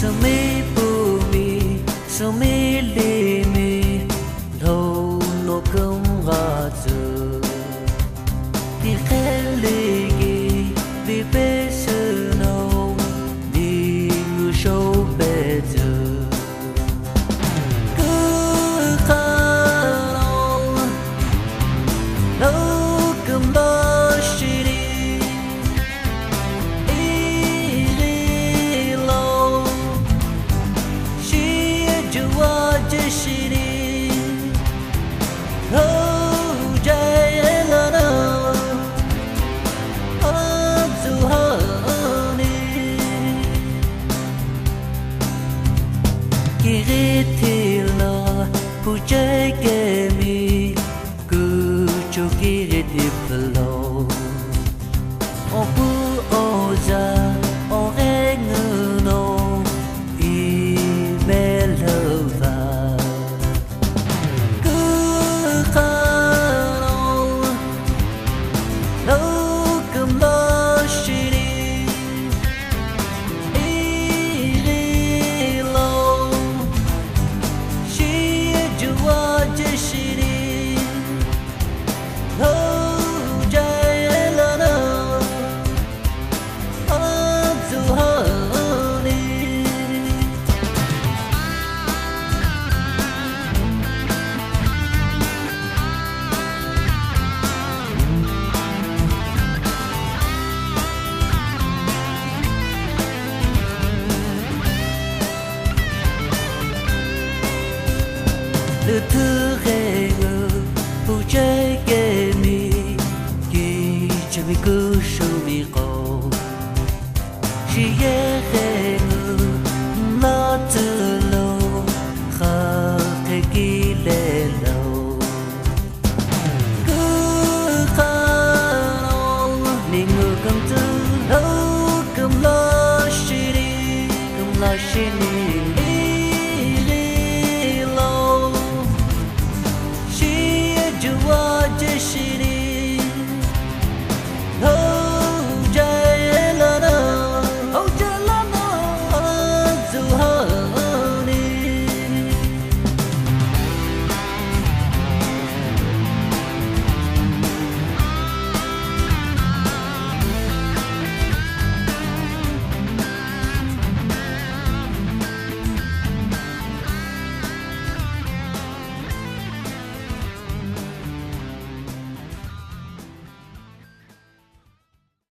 Sumi, Pumi, Sumi, Limi, lâu lô công ngã giờ, đi khen lì vì bé sự nâu, đi ngư sâu bé giờ, cứ khá lâu cầm bao suy đi, ý lâu, chỉ chua chỉ suy đi, lâu trái là đâu, ấp dù hơn đi, khi thì lo phụ trái kề mi, cứ cho khi thì lâu, ô bu ô ra ô e ngư nô, i mê lơ va, cứ khá lâu, lâu cầm lo suy đi, ý lâu, chỉ chua chỉ suy đi, lâu trái là đâu, ấp dù hơn đi. Từ thứ ghê ngờ phụ trái kề mi kỳ cho mi cứ sâu mi cầu chỉ ghê